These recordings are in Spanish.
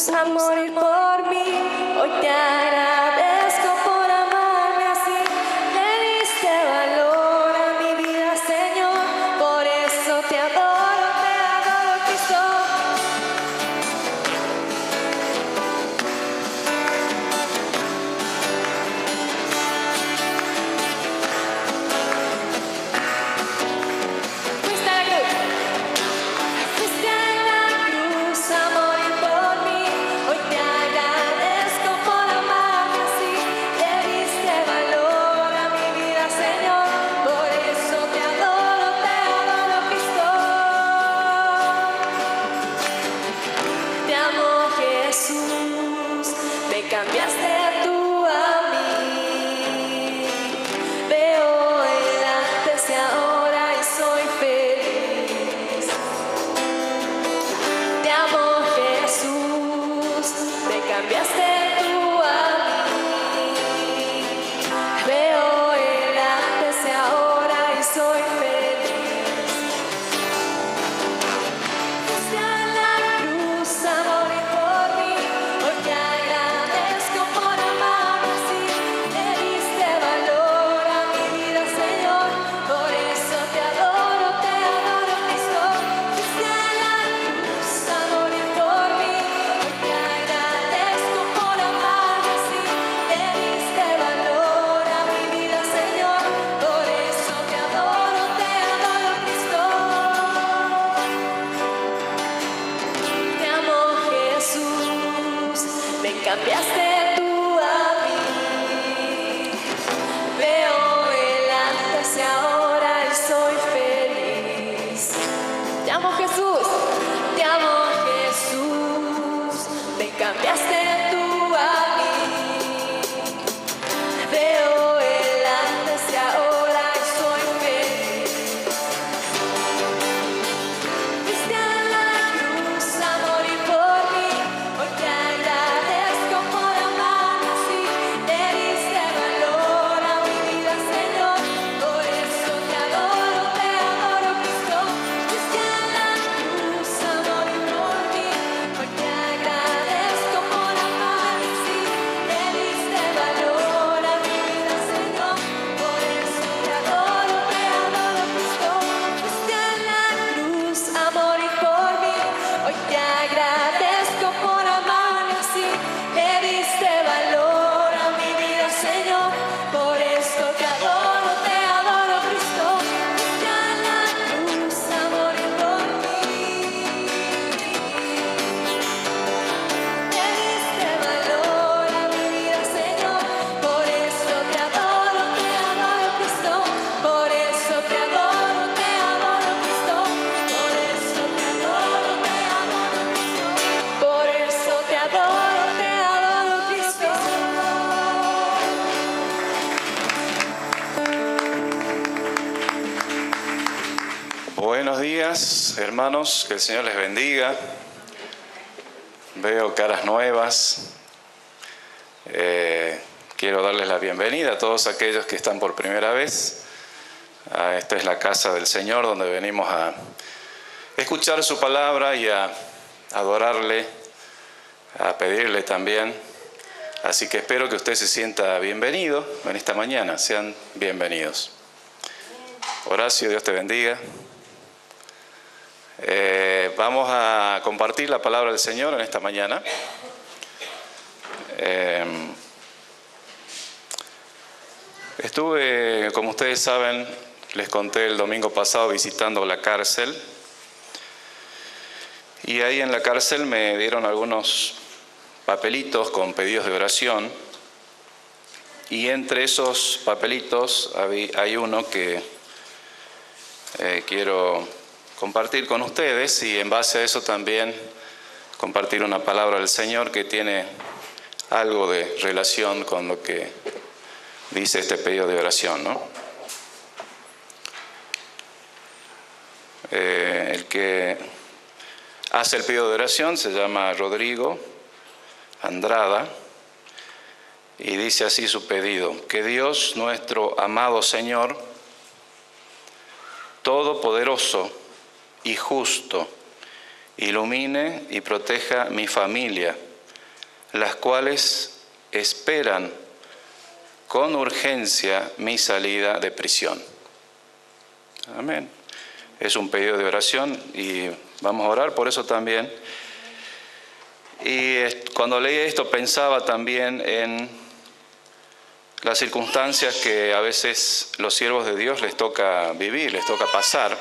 cruz a morir por mí. Hoy te agradezco por amarme así. Le diste valor a mi vida, Señor. Por eso te adoro, Cristo. Fuiste a la cruz a morir por mí. Hoy te agradezco por amarme así. Le diste valor a mi vida, Señor. Por eso te adoro, Cristo. Te amo, Jesús. Me cambiaste tú a mí. Veo el antes y ahora y soy feliz. Te amo, Jesús, me cambiaste tú a mí. Veo el antes y ahora y soy feliz. Fuiste a la cruz a morir por mí. Hoy te agradezco por amarme así. Le diste valor a mi vida, Señor. Por eso te adoro, Cristo. Fuiste a la cruz a morir por mí. Hoy te agradezco por amarme así. Le diste valor a mi vida, Señor. Por eso te adoro, Cristo. Te amo, Jesús, me cambiaste tú a mí. Veo el antes y ahora y soy feliz. Te amo, Jesús, me cambiaste tú a mí. Veo el antes y ahora y soy feliz. Fuiste a la cruz a morir por mí. Hoy te agradezco por amarme así. Le diste valor a mi vida, Señor. Por eso te adoro, Cristo. Fuiste a la cruz a morir por mí. Hoy te agradezco por amarme así. Le diste valor a mi vida, Señor. Por eso te adoro, Cristo. Fuiste a la cruz a morir por mí. Hoy te agradezco por amarme así. Le diste valor a mi vida, Señor. Por eso te adoro, Cristo. Fuiste a la cruz a morir por mí. Le diste valor a mi vida, Señor. Por eso te adoro, Cristo. Por eso te adoro, Cristo. Por eso te adoro, Cristo. Por eso te adoro, Cristo. Buenos días, hermanos, que el Señor les bendiga. Veo caras nuevas. Quiero darles la bienvenida a todos aquellos que están por primera vez. Esta es la casa del Señor, donde venimos a escuchar su palabra y a adorarle, a pedirle también. Así que espero que usted se sienta bienvenido en esta mañana. Sean bienvenidos. Horacio, Dios te bendiga. Vamos a compartir la palabra del Señor en esta mañana. Estuve, como ustedes saben, les conté el domingo pasado visitando la cárcel. Y ahí en la cárcel me dieron algunos papelitos con pedidos de oración. Y entre esos papelitos hay uno que quiero compartir con ustedes y en base a eso también compartir una palabra del Señor que tiene algo de relación con lo que dice este pedido de oración, ¿no? El que hace el pedido de oración se llama Rodrigo Andrada y dice así su pedido: que Dios, nuestro amado Señor, todopoderoso y justo, ilumine y proteja mi familia las cuales esperan con urgencia mi salida de prisión. Amén. Es un pedido de oración y vamos a orar por eso también. Y cuando leí esto pensaba también en las circunstancias que a veces los siervos de Dios les toca vivir, les toca pasar.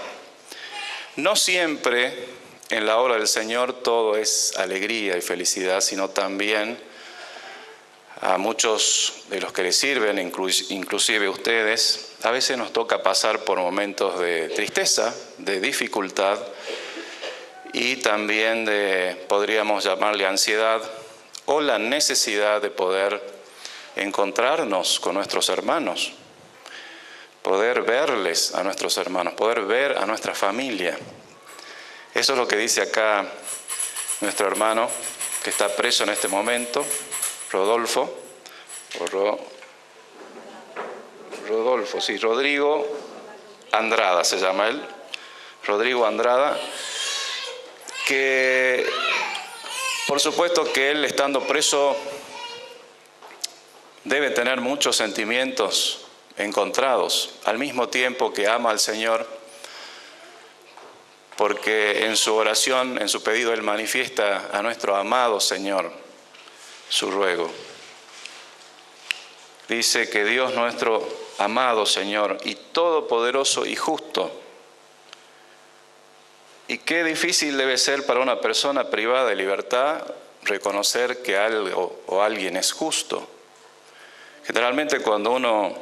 No siempre en la obra del Señor todo es alegría y felicidad, sino también a muchos de los que les sirven, inclusive ustedes, a veces nos toca pasar por momentos de tristeza, de dificultad y también de, podríamos llamarle ansiedad, o la necesidad de poder encontrarnos con nuestros hermanos, poder verles a nuestros hermanos, poder ver a nuestra familia. Eso es lo que dice acá nuestro hermano que está preso en este momento, Rodolfo, Rodrigo Andrada se llama él, Rodrigo Andrada, que por supuesto que él estando preso debe tener muchos sentimientos encontrados, al mismo tiempo que ama al Señor, porque en su oración, en su pedido, él manifiesta a nuestro amado Señor su ruego. Dice que Dios nuestro amado Señor y todopoderoso y justo. Y qué difícil debe ser para una persona privada de libertad reconocer que algo o alguien es justo. Generalmente cuando uno,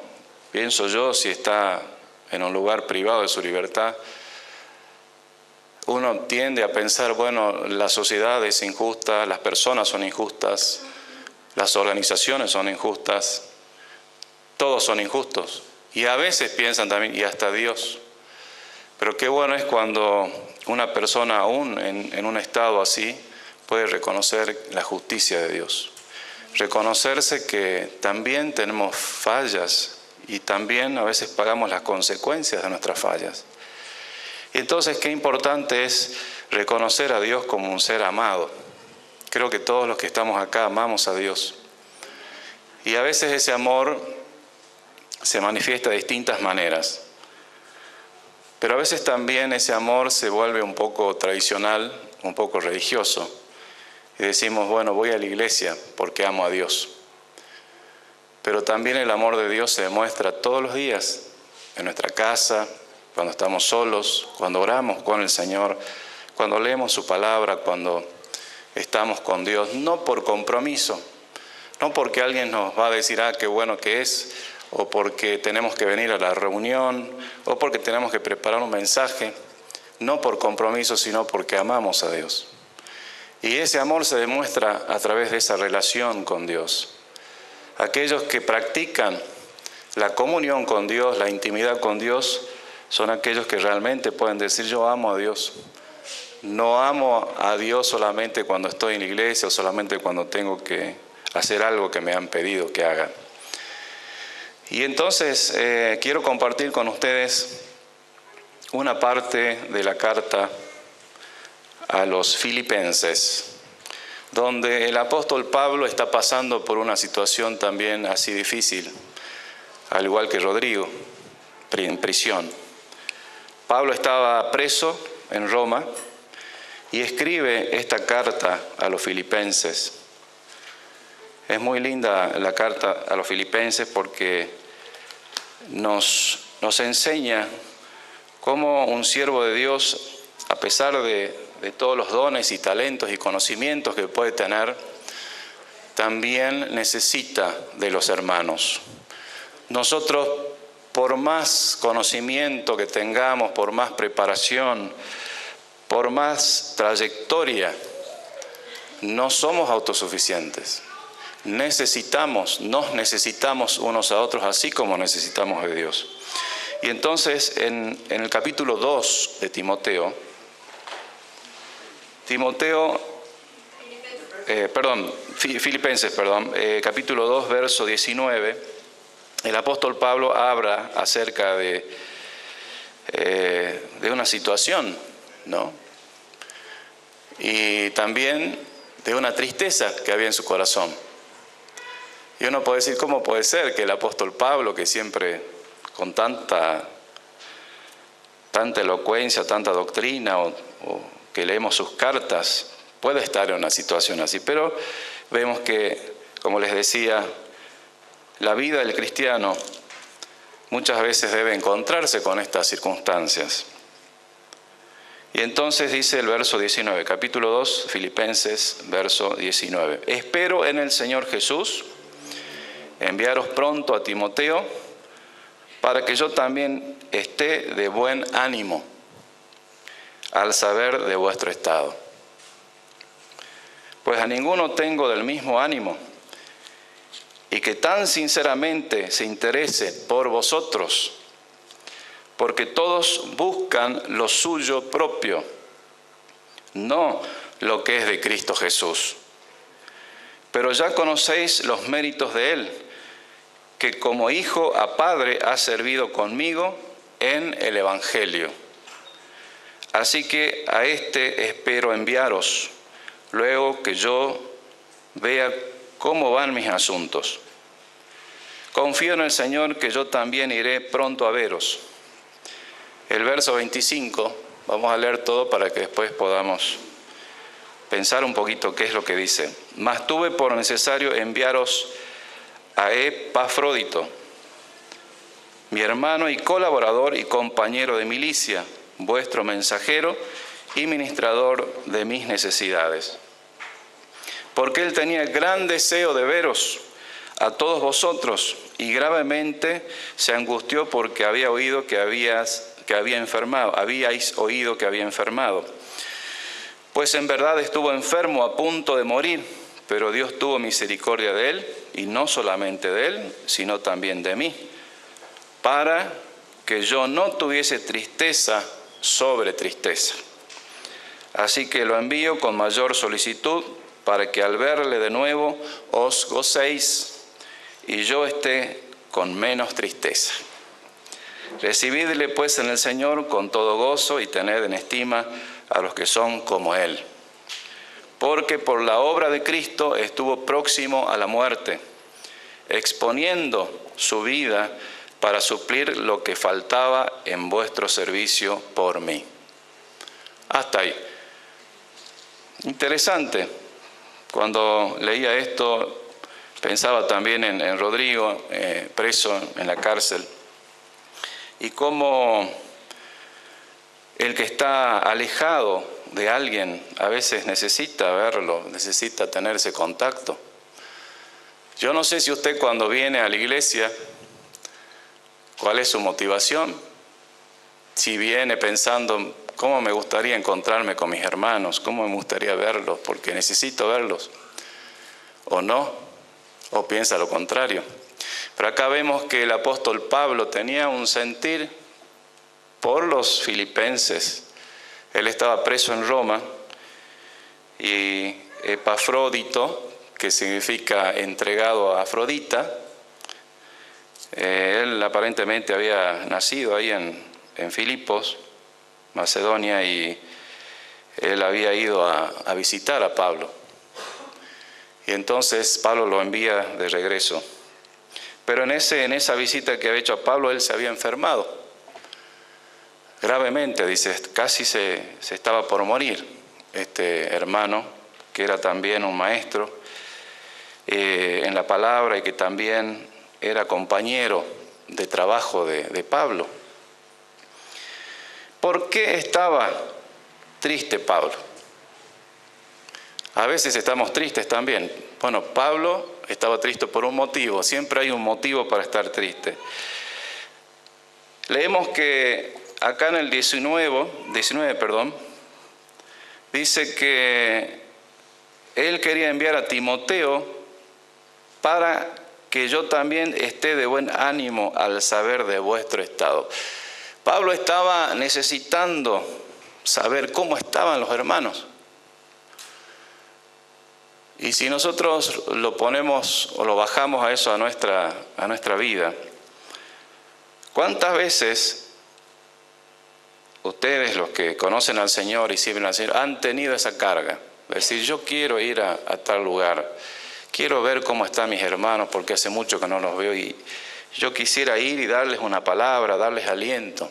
pienso yo, si está en un lugar privado de su libertad, uno tiende a pensar, bueno, la sociedad es injusta, las personas son injustas, las organizaciones son injustas, todos son injustos. Y a veces piensan también, y hasta Dios. Pero qué bueno es cuando una persona aún en un estado así puede reconocer la justicia de Dios. Reconocerse que también tenemos fallas y también a veces pagamos las consecuencias de nuestras fallas. Y entonces qué importante es reconocer a Dios como un ser amado. Creo que todos los que estamos acá amamos a Dios. Y a veces ese amor se manifiesta de distintas maneras. Pero a veces también ese amor se vuelve un poco tradicional, un poco religioso. Y decimos, bueno, voy a la iglesia porque amo a Dios. Pero también el amor de Dios se demuestra todos los días, en nuestra casa, cuando estamos solos, cuando oramos con el Señor, cuando leemos su palabra, cuando estamos con Dios, no por compromiso, no porque alguien nos va a decir, qué bueno que es, o porque tenemos que venir a la reunión, o porque tenemos que preparar un mensaje, no por compromiso, sino porque amamos a Dios. Y ese amor se demuestra a través de esa relación con Dios. Aquellos que practican la comunión con Dios, la intimidad con Dios, son aquellos que realmente pueden decir, yo amo a Dios. No amo a Dios solamente cuando estoy en la iglesia o solamente cuando tengo que hacer algo que me han pedido que haga. Y entonces quiero compartir con ustedes una parte de la carta a los Filipenses, donde el apóstol Pablo está pasando por una situación también así difícil, al igual que Rodrigo, en prisión. Pablo estaba preso en Roma y escribe esta carta a los Filipenses. Es muy linda la carta a los Filipenses porque nos enseña cómo un siervo de Dios, a pesar de todos los dones y talentos y conocimientos que puede tener, también necesita de los hermanos. Nosotros, por más conocimiento que tengamos, por más preparación, por más trayectoria, no somos autosuficientes. Nos necesitamos unos a otros, así como necesitamos de Dios. Y entonces, en el capítulo 2 de Filipenses, capítulo 2, verso 19, el apóstol Pablo habla acerca de una situación, ¿no? Y también de una tristeza que había en su corazón. Y uno puede decir, ¿cómo puede ser que el apóstol Pablo, que siempre con tanta elocuencia, tanta doctrina, o que leemos sus cartas, puede estar en una situación así? Pero vemos que, como les decía, la vida del cristiano muchas veces debe encontrarse con estas circunstancias. Y entonces dice el verso 19, capítulo 2, Filipenses, verso 19. Espero en el Señor Jesús enviaros pronto a Timoteo, para que yo también esté de buen ánimo al saber de vuestro estado. Pues a ninguno tengo del mismo ánimo, y que tan sinceramente se interese por vosotros, porque todos buscan lo suyo propio, no lo que es de Cristo Jesús. Pero ya conocéis los méritos de Él, que como hijo a padre ha servido conmigo en el Evangelio. Así que a este espero enviaros, luego que yo vea cómo van mis asuntos. Confío en el Señor que yo también iré pronto a veros. El verso 25, vamos a leer todo para que después podamos pensar un poquito qué es lo que dice. Mas tuve por necesario enviaros a Epafrodito, mi hermano y colaborador y compañero de milicia, vuestro mensajero y ministrador de mis necesidades. Porque él tenía gran deseo de veros a todos vosotros, y gravemente se angustió porque había oído que habíais oído que había enfermado. Pues en verdad estuvo enfermo a punto de morir, pero Dios tuvo misericordia de él, y no solamente de él, sino también de mí, para que yo no tuviese tristeza sobre tristeza. Así que lo envío con mayor solicitud, para que al verle de nuevo os gocéis, y yo esté con menos tristeza. Recibidle pues en el Señor con todo gozo, y tened en estima a los que son como Él. Porque por la obra de Cristo estuvo próximo a la muerte, exponiendo su vida para suplir lo que faltaba en vuestro servicio por mí. Hasta ahí. Interesante. Cuando leía esto, pensaba también en Rodrigo, preso en la cárcel, y cómo el que está alejado de alguien a veces necesita verlo, necesita tener ese contacto. Yo no sé si usted, cuando viene a la iglesia, cuál es su motivación. Si viene pensando, ¿cómo me gustaría encontrarme con mis hermanos? ¿Cómo me gustaría verlos? Porque necesito verlos. ¿O no? ¿O piensa lo contrario? Pero acá vemos que el apóstol Pablo tenía un sentir por los filipenses. Él estaba preso en Roma, y Epafrodito, que significa entregado a Afrodita, él aparentemente había nacido ahí en Filipos, Macedonia, y él había ido a visitar a Pablo. Y entonces Pablo lo envía de regreso. Pero en esa visita que había hecho a Pablo, él se había enfermado gravemente, dice, casi se estaba por morir. Este hermano, que era también un maestro en la palabra, y que también era compañero de trabajo de Pablo. ¿Por qué estaba triste Pablo? A veces estamos tristes también. Bueno, Pablo estaba triste por un motivo. Siempre hay un motivo para estar triste. Leemos que acá en el 19, dice que él quería enviar a Timoteo para que yo también esté de buen ánimo al saber de vuestro estado. Pablo estaba necesitando saber cómo estaban los hermanos. Y si nosotros lo ponemos o lo bajamos a eso, a nuestra vida, ¿cuántas veces ustedes, los que conocen al Señor y sirven al Señor, han tenido esa carga Decir, yo quiero ir a tal lugar, quiero ver cómo están mis hermanos porque hace mucho que no los veo y yo quisiera ir y darles una palabra, darles aliento,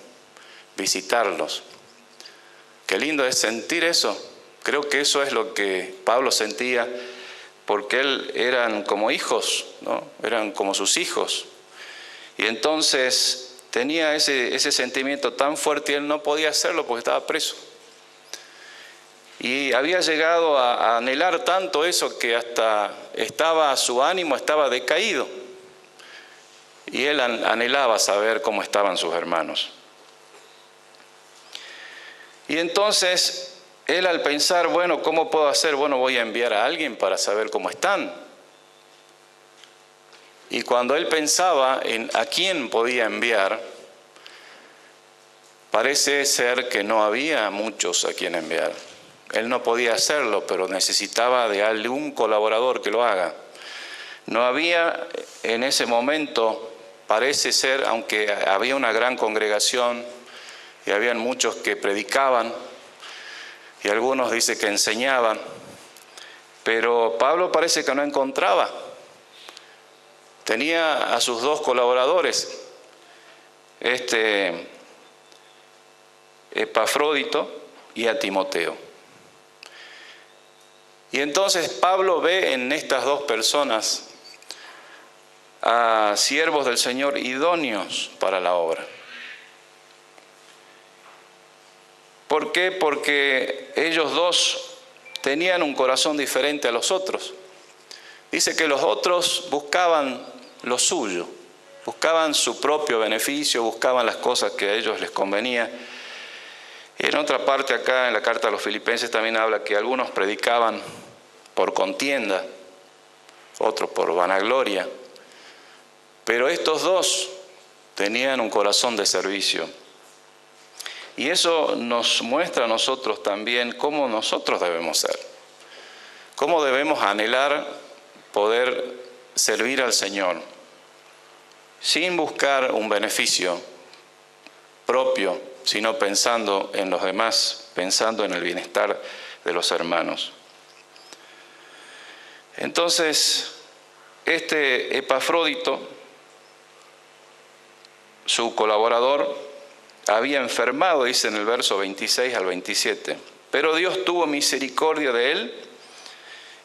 visitarlos. Qué lindo es sentir eso. Creo que eso es lo que Pablo sentía, porque él eran como hijos, ¿no? Eran como sus hijos. Y entonces tenía ese sentimiento tan fuerte y él no podía hacerlo porque estaba preso. Y había llegado a anhelar tanto eso que hasta su ánimo estaba decaído. Y él anhelaba saber cómo estaban sus hermanos. Y entonces, él al pensar, bueno, ¿cómo puedo hacer? Bueno, voy a enviar a alguien para saber cómo están. Y cuando él pensaba en a quién podía enviar, parece ser que no había muchos a quien enviar. Él no podía hacerlo, pero necesitaba de algún colaborador que lo haga. No había en ese momento, parece ser, aunque había una gran congregación y habían muchos que predicaban y algunos dicen que enseñaban, pero Pablo parece que no encontraba. Tenía a sus dos colaboradores, Epafrodito y a Timoteo. Y entonces Pablo ve en estas dos personas a siervos del Señor idóneos para la obra. ¿Por qué? Porque ellos dos tenían un corazón diferente a los otros. Dice que los otros buscaban lo suyo, buscaban su propio beneficio, buscaban las cosas que a ellos les convenía. Y en otra parte acá en la carta a los Filipenses también habla que algunos predicaban por contienda, otros por vanagloria, pero estos dos tenían un corazón de servicio. Y eso nos muestra a nosotros también cómo nosotros debemos ser, cómo debemos anhelar poder servir al Señor sin buscar un beneficio propio, sino pensando en los demás, pensando en el bienestar de los hermanos. Entonces, Epafrodito, su colaborador, había enfermado, dice en el verso 26 al 27, pero Dios tuvo misericordia de él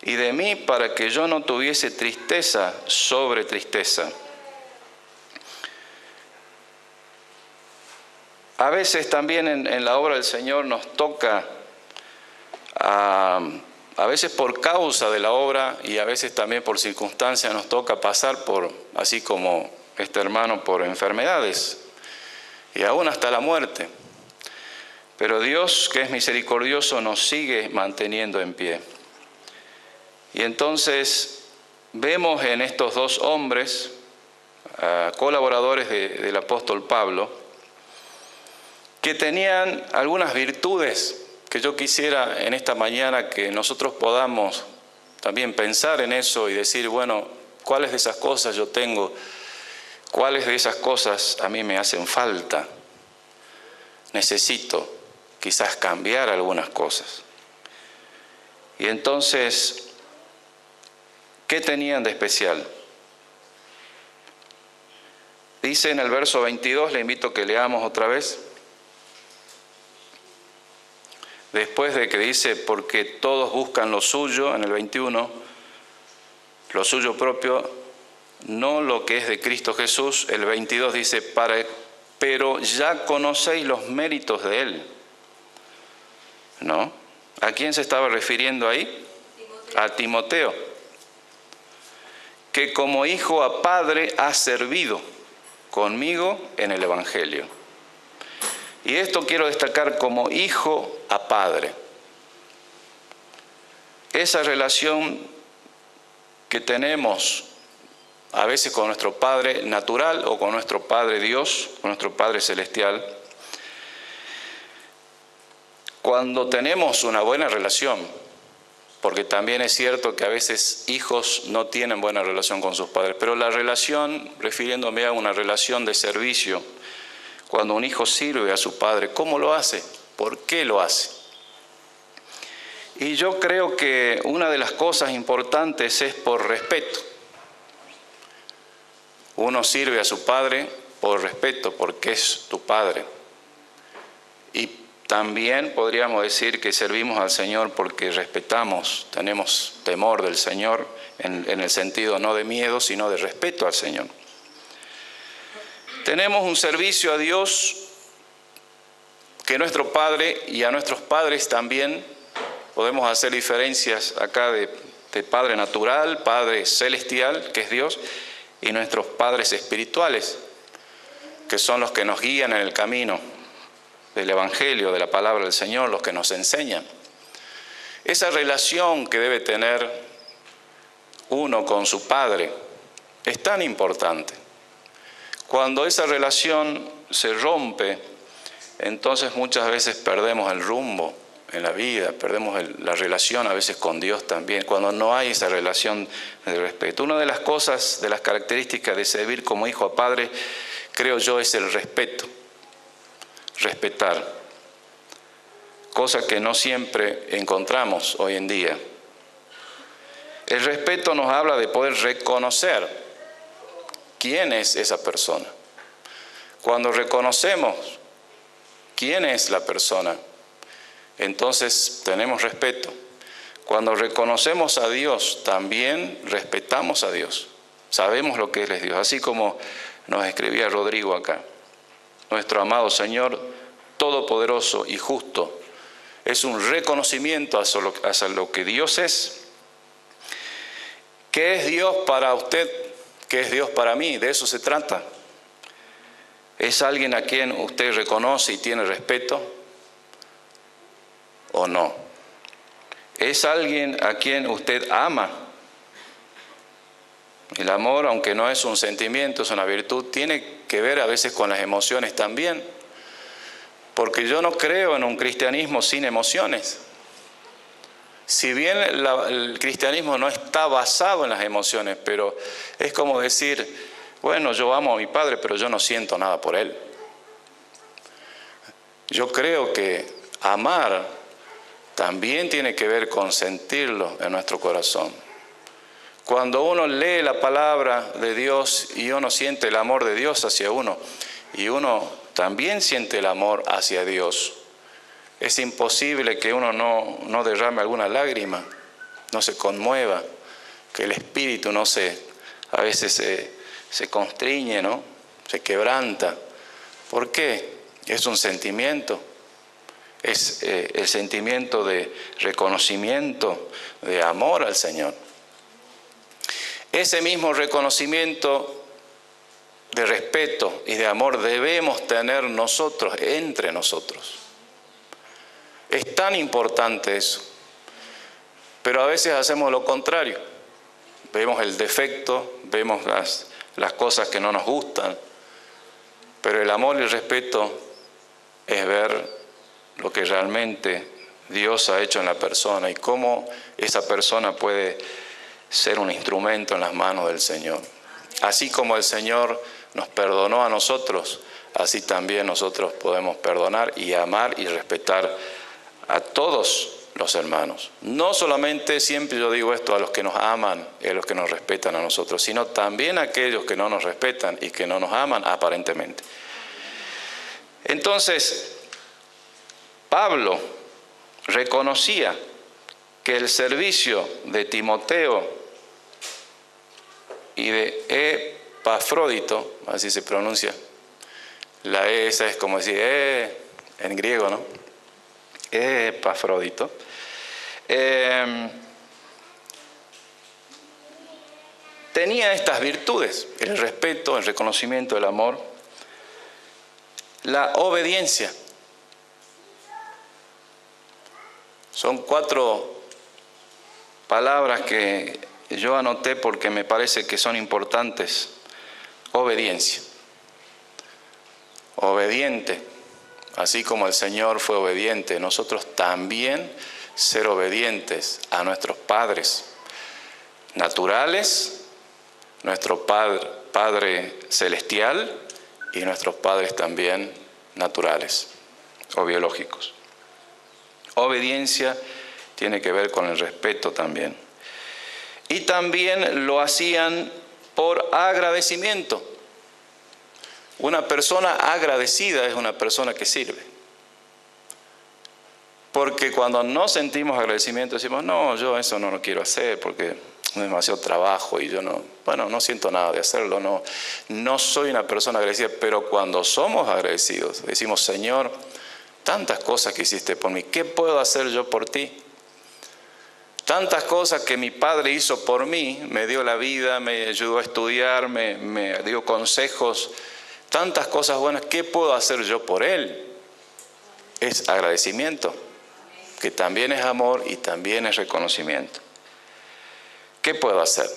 y de mí para que yo no tuviese tristeza sobre tristeza. A veces también en la obra del Señor nos toca, a veces por causa de la obra y a veces también por circunstancias nos toca pasar por, así como este hermano, por enfermedades y aún hasta la muerte. Pero Dios, que es misericordioso, nos sigue manteniendo en pie. Y entonces vemos en estos dos hombres, colaboradores del apóstol Pablo, que tenían algunas virtudes que yo quisiera en esta mañana que nosotros podamos también pensar en eso y decir, bueno, ¿cuáles de esas cosas yo tengo? ¿Cuáles de esas cosas a mí me hacen falta? Necesito quizás cambiar algunas cosas. Y entonces, ¿qué tenían de especial? Dice en el verso 22, le invito a que leamos otra vez. Después de que dice, porque todos buscan lo suyo, en el 21, lo suyo propio, no lo que es de Cristo Jesús. El 22 dice, pero ya conocéis los méritos de Él. ¿No? ¿A quién se estaba refiriendo ahí? A Timoteo. Que como hijo a padre ha servido conmigo en el Evangelio. Y esto quiero destacar como hijo a padre. Esa relación que tenemos a veces con nuestro Padre natural o con nuestro Padre Dios, con nuestro Padre celestial. Cuando tenemos una buena relación, porque también es cierto que a veces hijos no tienen buena relación con sus padres, pero la relación, refiriéndome a una relación de servicio, cuando un hijo sirve a su padre, ¿cómo lo hace? ¿Por qué lo hace? Y yo creo que una de las cosas importantes es por respeto. Uno sirve a su padre por respeto, porque es tu padre. Y también podríamos decir que servimos al Señor porque respetamos, tenemos temor del Señor, en el sentido no de miedo, sino de respeto al Señor. Tenemos un servicio a Dios que nuestro Padre, y a nuestros padres también, podemos hacer diferencias acá de Padre natural, Padre celestial, que es Dios, y nuestros padres espirituales, que son los que nos guían en el camino del Evangelio, de la palabra del Señor, los que nos enseñan. Esa relación que debe tener uno con su Padre es tan importante. Cuando esa relación se rompe, entonces muchas veces perdemos el rumbo en la vida, perdemos la relación a veces con Dios también, cuando no hay esa relación de respeto. Una de las cosas, de las características de servir como hijo a padre, creo yo, es el respeto. Respetar, cosa que no siempre encontramos hoy en día. El respeto nos habla de poder reconocer quién es esa persona. Cuando reconocemos quién es la persona, entonces tenemos respeto. Cuando reconocemos a Dios, también respetamos a Dios. Sabemos lo que Él es Dios, así como nos escribía Rodrigo acá. Nuestro amado Señor, todopoderoso y justo, es un reconocimiento hacia lo que Dios es. ¿Qué es Dios para usted? ¿Qué es Dios para mí? De eso se trata. ¿Es alguien a quien usted reconoce y tiene respeto o no? ¿Es alguien a quien usted ama? El amor, aunque no es un sentimiento, es una virtud, tiene que ver a veces con las emociones también. Porque yo no creo en un cristianismo sin emociones. Si bien el cristianismo no está basado en las emociones, pero es como decir, bueno, yo amo a mi padre, pero yo no siento nada por él. Yo creo que amar también tiene que ver con sentirlo en nuestro corazón. Cuando uno lee la palabra de Dios y uno siente el amor de Dios hacia uno, y uno también siente el amor hacia Dios, es imposible que uno no derrame alguna lágrima, no se conmueva, que el espíritu a veces se constriñe, ¿no? Se quebranta. ¿Por qué? Es un sentimiento, es el sentimiento de reconocimiento, de amor al Señor. Ese mismo reconocimiento de respeto y de amor debemos tener nosotros, entre nosotros. Es tan importante eso, pero a veces hacemos lo contrario. Vemos el defecto, vemos las cosas que no nos gustan, pero el amor y el respeto es ver lo que realmente Dios ha hecho en la persona y cómo esa persona puede ser un instrumento en las manos del Señor. Así como el Señor nos perdonó a nosotros, así también nosotros podemos perdonar y amar y respetar a todos los hermanos. No solamente, siempre yo digo esto, a los que nos aman y a los que nos respetan a nosotros, sino también a aquellos que no nos respetan y que no nos aman aparentemente. Entonces, Pablo reconocía que el servicio de Timoteo y de Epafrodito, así se pronuncia, la E esa es como decir en griego, ¿no? Epafrodito. Tenía estas virtudes: el respeto, el reconocimiento, el amor, la obediencia. Son 4 palabras que yo anoté porque me parece que son importantes. Obediencia. Obediente. Así como el Señor fue obediente, nosotros también ser obedientes a nuestros padres naturales, nuestro Padre celestial y nuestros padres también naturales o biológicos. Obediencia tiene que ver con el respeto también. Y también lo hacían por agradecimiento. Una persona agradecida es una persona que sirve. Porque cuando no sentimos agradecimiento decimos, no, yo eso no lo quiero hacer porque es demasiado trabajo y yo no siento nada de hacerlo, no soy una persona agradecida. Pero cuando somos agradecidos, decimos, Señor, tantas cosas que hiciste por mí, ¿qué puedo hacer yo por ti? Tantas cosas que mi Padre hizo por mí, me dio la vida, me ayudó a estudiar, me dio consejos, tantas cosas buenas, ¿qué puedo hacer yo por Él? Es agradecimiento, que también es amor y también es reconocimiento. ¿Qué puedo hacer?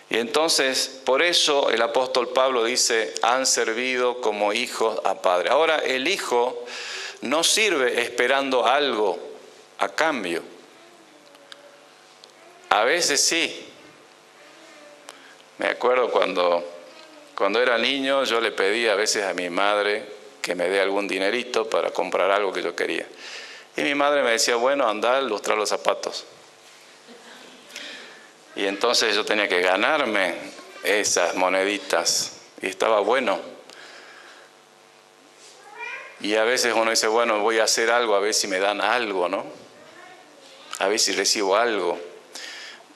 Y entonces, por eso el apóstol Pablo dice, han servido como hijos a Padre. Ahora, el hijo no sirve esperando algo a cambio. A veces sí. Me acuerdo cuando era niño, yo le pedí a veces a mi madre que me dé algún dinerito para comprar algo que yo quería. Y mi madre me decía, bueno, anda a lustrar los zapatos. Y entonces yo tenía que ganarme esas moneditas. Y estaba bueno. Y a veces uno dice, bueno, voy a hacer algo, a ver si me dan algo, ¿no? A ver si recibo algo.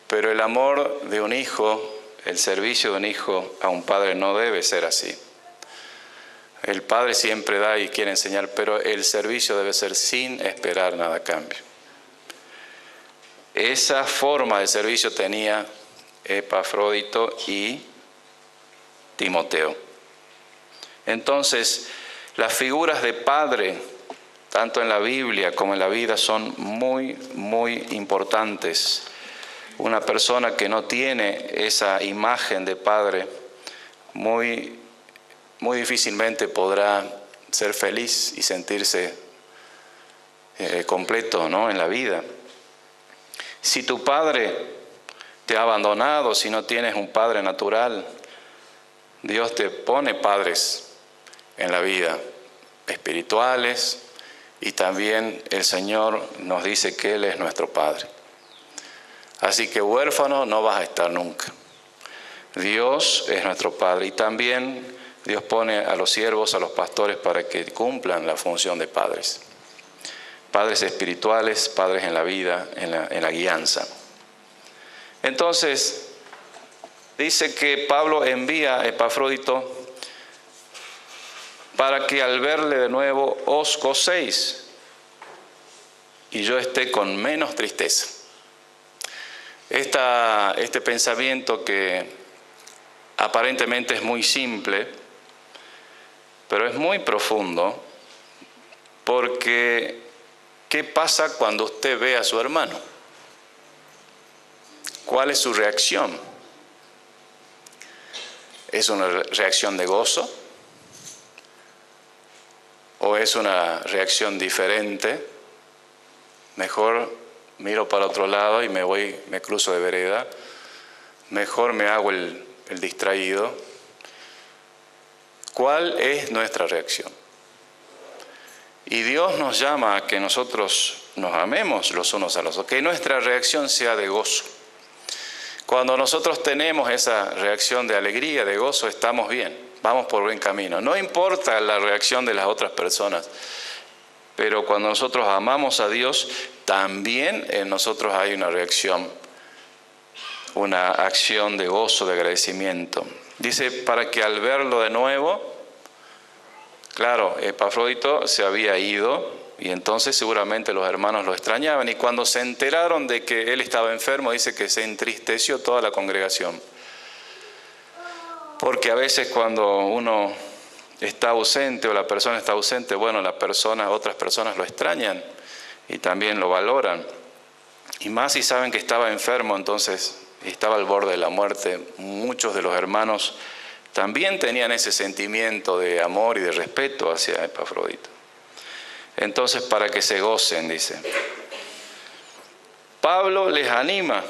Pero el amor de un hijo, el servicio de un hijo a un padre no debe ser así. El padre siempre da y quiere enseñar, pero el servicio debe ser sin esperar nada a cambio. Esa forma de servicio tenía Epafrodito y Timoteo. Entonces, las figuras de padre, tanto en la Biblia como en la vida, son muy, muy importantes. Una persona que no tiene esa imagen de padre, muy difícilmente podrá ser feliz y sentirse completo, ¿no?, en la vida. Si tu padre te ha abandonado, si no tienes un padre natural, Dios te pone padres en la vida, espirituales, y también el Señor nos dice que Él es nuestro Padre. Así que huérfano no vas a estar nunca. Dios es nuestro Padre y también Dios pone a los siervos, a los pastores para que cumplan la función de padres. Padres espirituales, padres en la vida, en la guianza. Entonces, dice que Pablo envía a Epafrodito para que al verle de nuevo os gocéis y yo esté con menos tristeza. Este pensamiento que aparentemente es muy simple, pero es muy profundo, porque ¿qué pasa cuando usted ve a su hermano? ¿Cuál es su reacción? ¿Es una reacción de gozo? ¿O es una reacción diferente? Mejor miro para otro lado y me cruzo de vereda. Mejor me hago el distraído. ¿Cuál es nuestra reacción? Y Dios nos llama a que nosotros nos amemos los unos a los otros, que nuestra reacción sea de gozo. Cuando nosotros tenemos esa reacción de alegría, de gozo, estamos bien, vamos por buen camino. No importa la reacción de las otras personas, pero cuando nosotros amamos a Dios, también en nosotros hay una reacción, una acción de gozo, de agradecimiento. Dice, para que al verlo de nuevo, claro, Epafrodito se había ido y entonces seguramente los hermanos lo extrañaban. Y cuando se enteraron de que él estaba enfermo, dice que se entristeció toda la congregación. Porque a veces cuando uno está ausente o la persona está ausente, bueno, otras personas lo extrañan y también lo valoran. Y más si saben que estaba enfermo, entonces estaba al borde de la muerte. Muchos de los hermanos también tenían ese sentimiento de amor y de respeto hacia Epafrodito. Entonces, para que se gocen, dice. Pablo les anima,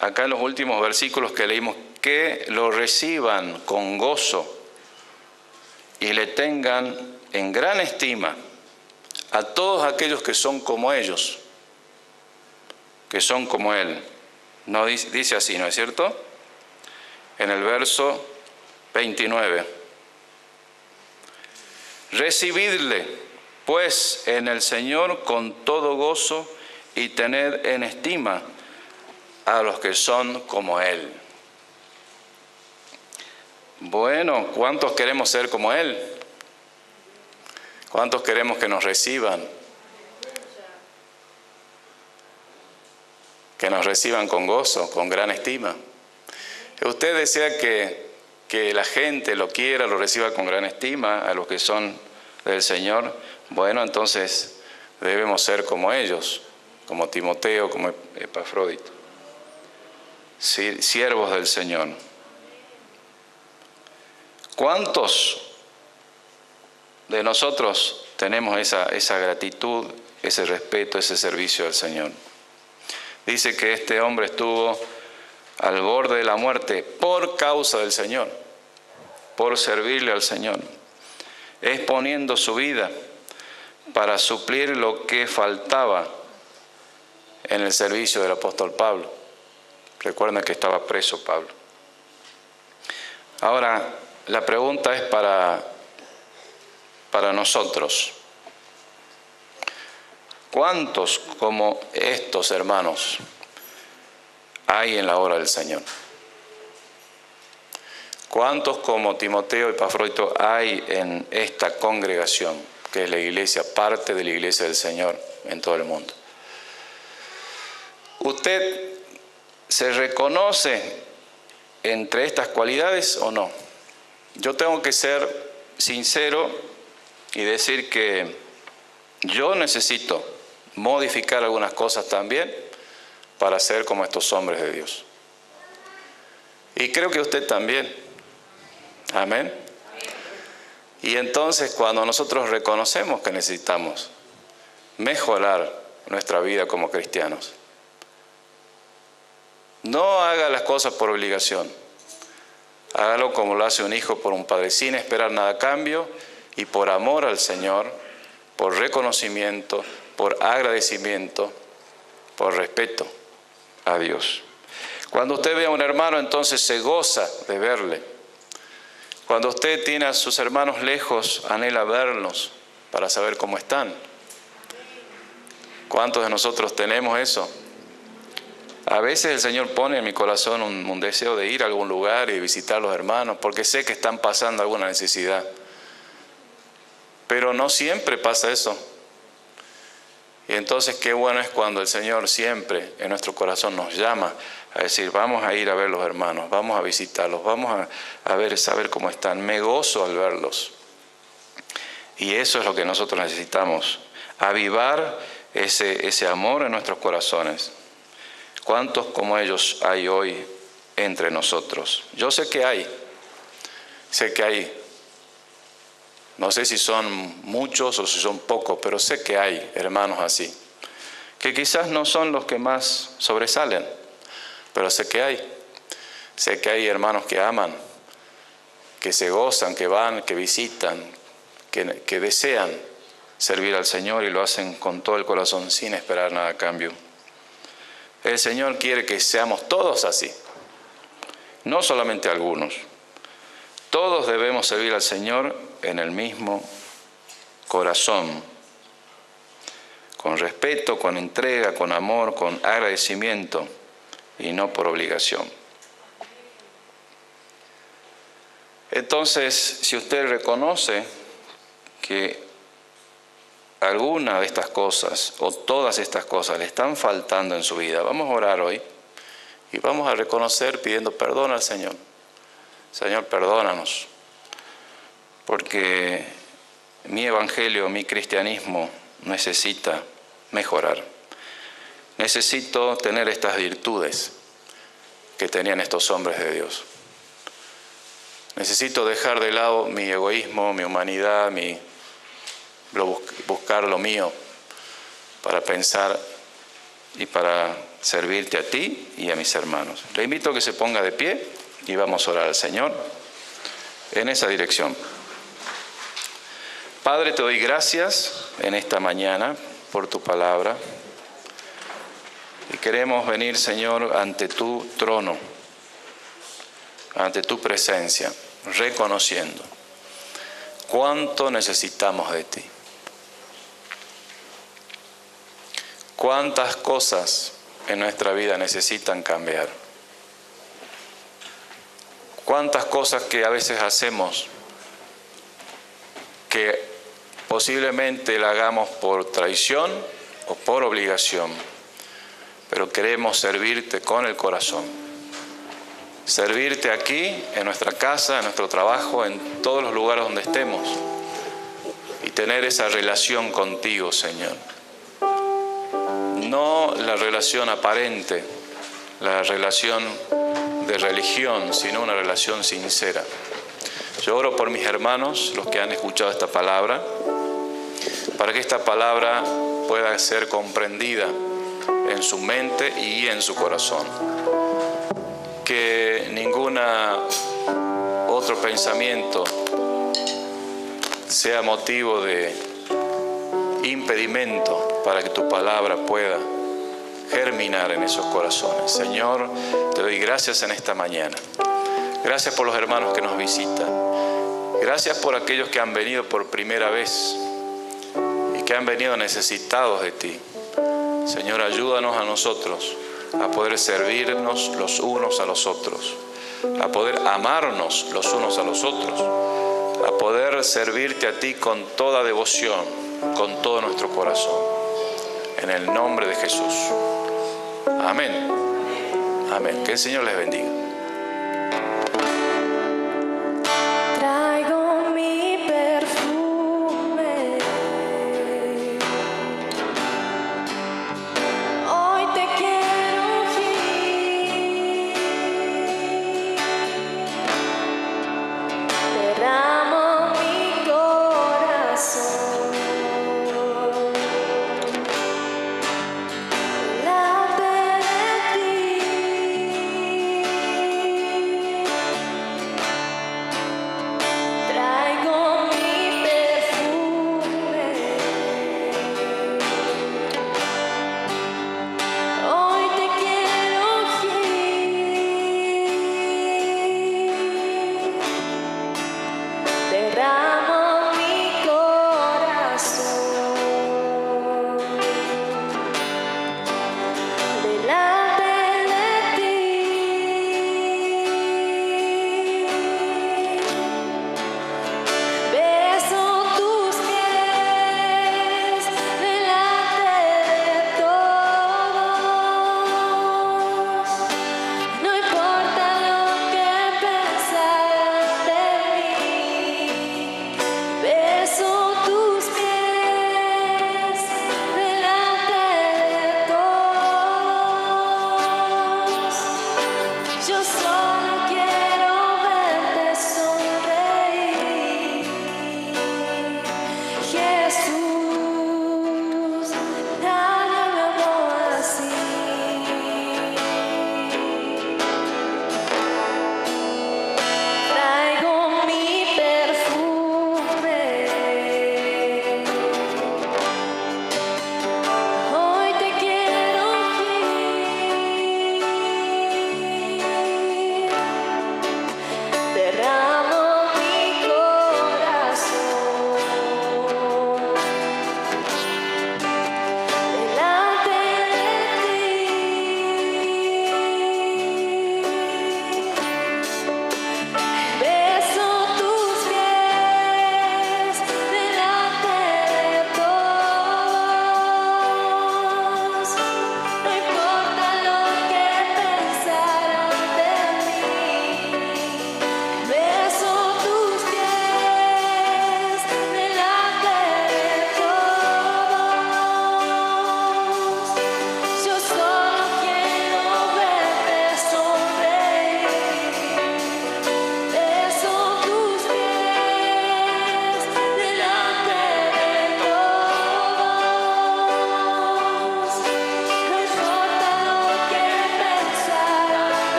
acá en los últimos versículos que leímos, que lo reciban con gozo y le tengan en gran estima a todos aquellos que son como ellos. que son como Él. No dice así, ¿no es cierto? En el verso 29. Recibidle, pues, en el Señor con todo gozo y tened en estima a los que son como Él. Bueno, ¿cuántos queremos ser como Él? ¿Cuántos queremos que nos reciban? Que nos reciban con gozo, con gran estima. ¿Usted desea que la gente lo quiera, lo reciba con gran estima, a los que son del Señor? Bueno, entonces debemos ser como ellos, como Timoteo, como Epafrodito, siervos del Señor. ¿Cuántos de nosotros tenemos esa gratitud, ese respeto, ese servicio al Señor? Dice que este hombre estuvo al borde de la muerte por causa del Señor, por servirle al Señor, exponiendo su vida para suplir lo que faltaba en el servicio del apóstol Pablo. Recuerden que estaba preso Pablo. Ahora, la pregunta es para nosotros. ¿Cuántos como estos hermanos hay en la obra del Señor? ¿Cuántos como Timoteo y Epafrodito hay en esta congregación, que es la iglesia, parte de la iglesia del Señor en todo el mundo? ¿Usted se reconoce entre estas cualidades o no? Yo tengo que ser sincero y decir que yo necesito modificar algunas cosas también para ser como estos hombres de Dios. Y creo que usted también. Amén. Y entonces cuando nosotros reconocemos que necesitamos mejorar nuestra vida como cristianos, no haga las cosas por obligación. Hágalo como lo hace un hijo por un padre, sin esperar nada a cambio y por amor al Señor, por reconocimiento, por agradecimiento, por respeto a Dios. Cuando usted ve a un hermano, entonces se goza de verle. Cuando usted tiene a sus hermanos lejos, anhela verlos para saber cómo están. ¿Cuántos de nosotros tenemos eso? A veces el Señor pone en mi corazón un deseo de ir a algún lugar y visitar a los hermanos, porque sé que están pasando alguna necesidad. Pero no siempre pasa eso. Y entonces qué bueno es cuando el Señor siempre en nuestro corazón nos llama a decir, vamos a ir a ver los hermanos, vamos a visitarlos, vamos a ver, saber cómo están. Me gozo al verlos. Y eso es lo que nosotros necesitamos, avivar ese amor en nuestros corazones. ¿Cuántos como ellos hay hoy entre nosotros? Yo sé que hay. No sé si son muchos o si son pocos, pero sé que hay hermanos así, que quizás no son los que más sobresalen, pero sé que hay. Sé que hay hermanos que aman, que se gozan, que van, que visitan, que desean servir al Señor y lo hacen con todo el corazón sin esperar nada a cambio. El Señor quiere que seamos todos así, no solamente algunos. Todos debemos servir al Señor en el mismo corazón, con respeto, con entrega, con amor, con agradecimiento y no por obligación. Entonces, si usted reconoce que alguna de estas cosas o todas estas cosas le están faltando en su vida, vamos a orar hoy y vamos a reconocer pidiendo perdón al Señor. Señor, perdónanos, porque mi evangelio, mi cristianismo necesita mejorar. Necesito tener estas virtudes que tenían estos hombres de Dios. Necesito dejar de lado mi egoísmo, mi humanidad, buscar lo mío para pensar y para servirte a ti y a mis hermanos. Le invito a que se ponga de pie y vamos a orar al Señor en esa dirección. Padre, te doy gracias en esta mañana por tu palabra. Y queremos venir, Señor, ante tu trono, ante tu presencia, reconociendo cuánto necesitamos de ti. Cuántas cosas en nuestra vida necesitan cambiar. Cuántas cosas que a veces hacemos que posiblemente la hagamos por traición o por obligación, pero queremos servirte con el corazón. Servirte aquí, en nuestra casa, en nuestro trabajo, en todos los lugares donde estemos, y tener esa relación contigo, Señor. No la relación aparente, la relación de religión, sino una relación sincera. Yo oro por mis hermanos, los que han escuchado esta palabra, para que esta palabra pueda ser comprendida en su mente y en su corazón. Que ningún otro pensamiento sea motivo de impedimento para que tu palabra pueda germinar en esos corazones. Señor, te doy gracias en esta mañana. Gracias por los hermanos que nos visitan. Gracias por aquellos que han venido por primera vez y que han venido necesitados de ti. Señor, ayúdanos a nosotros a poder servirnos los unos a los otros, a poder amarnos los unos a los otros, a poder servirte a ti con toda devoción, con todo nuestro corazón. En el nombre de Jesús. Amén. Amén. Que el Señor les bendiga.